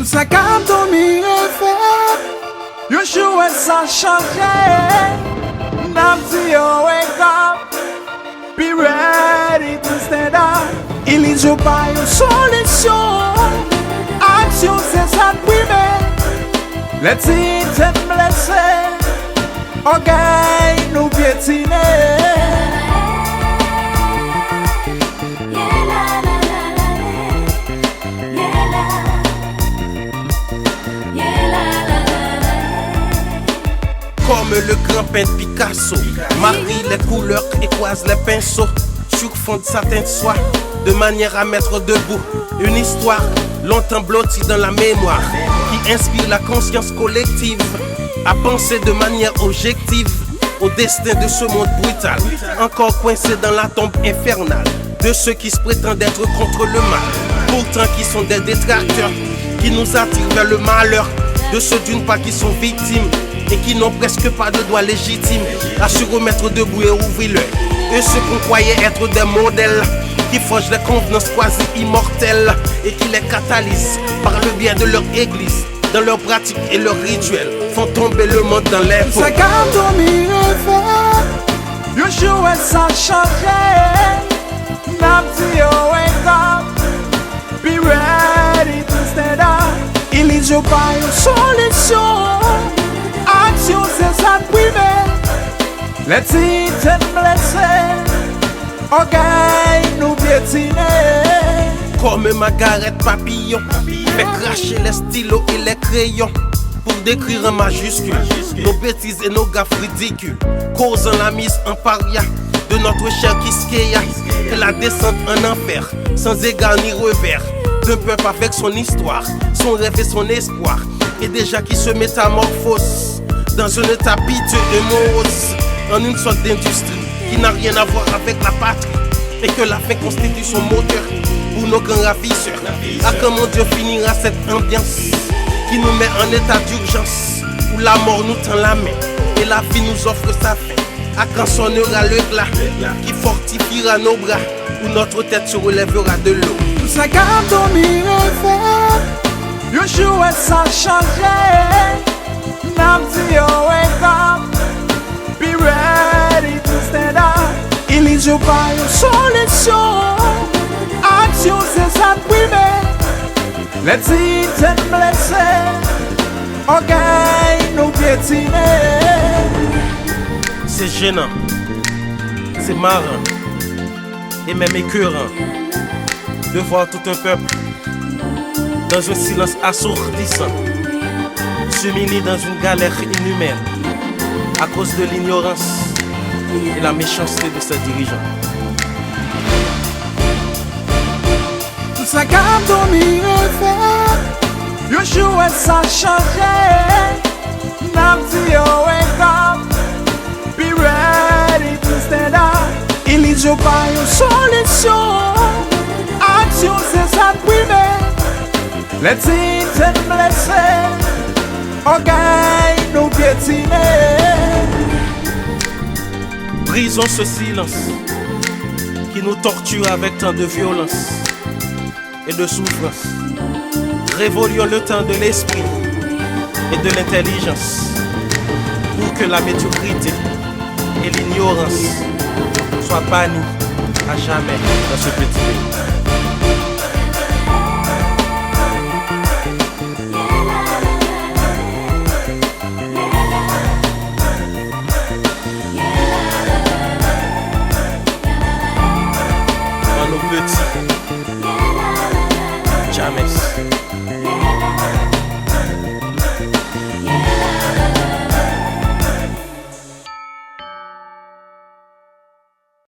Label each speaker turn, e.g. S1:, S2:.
S1: Tout ça comme dormir et fait, you jouer sans changer. Now see you wake up, be ready to stand up. Il y a pas une solution, action c'est ça de primer. Let's eat and bless it, okay, nous piétiner.
S2: Comme le grand peintre Picasso, marie les couleurs et croise les pinceaux sur fond de satin de soie, de manière à mettre debout une histoire longtemps blottie dans la mémoire, qui inspire la conscience collective à penser de manière objective au destin de ce monde brutal, encore coincé dans la tombe infernale de ceux qui se prétendent être contre le mal, pourtant qui sont des détracteurs, qui nous attirent vers le malheur, de ceux d'une part qui sont victimes et qui n'ont presque pas de droit légitime à se remettre debout et ouvrir l'œil. Et ceux qu'on croyait être des modèles, qui forgent des convenances quasi immortelles et qui les catalysent par le biais de leur église, dans leurs pratiques et leurs rituels, font tomber le monde dans les pots.
S1: C'est comme dormir et faire, you jouer sans changer. Now see you wake up, be ready to stand up. Il y a pas une solution, action c'est ça de primer. Let's eat and bless it, okay, nous piétiner.
S2: Comme Margaret Papillon, fait cracher les stylos et les crayons pour décrire en majuscule nos bêtises et nos gaffes ridicules, causant la mise en paria de notre cher Quisqueya et la descente en enfer, sans égard ni revers, d'un peuple avec son histoire, son rêve et son espoir, et déjà qui se métamorphose dans un état piteux et morose, en une sorte d'industrie qui n'a rien à voir avec la patrie, et que la fin constitue son moteur pour nos grands ravisseurs. À comment Dieu finira cette ambiance qui nous met en état d'urgence, où la mort nous tend la main et la vie nous offre sa fin. À quand sonnera le glas qui fortifiera nos bras, où notre tête se relèvera de l'eau.
S1: Tout ça comme dormir et faire, you jouer sans changer. Now see you wake up, be ready to stand up. Il y a pas une solution, action c'est ça de primer. Let's eat and bless it, okay, nous piétiner.
S2: C'est gênant, c'est marrant et même écœurant de voir tout un peuple dans un silence assourdissant, s'humilier dans une galère inhumaine à cause de l'ignorance et la méchanceté de ses dirigeants.
S1: Tout ça comme dormir et faire, you jouer sans changer. Now see you wake up, be ready to stand up. Il y a pas une solution, action c'est ça de primer. Let's eat and bless it, okay, nous piétiner.
S2: Brisons ce silence qui nous torture avec tant de violence et de souffrance. Révoluons le temps de l'esprit et de l'intelligence pour que la médiocrité et l'ignorance soient bannies à jamais dans ce petit pays. Nos petits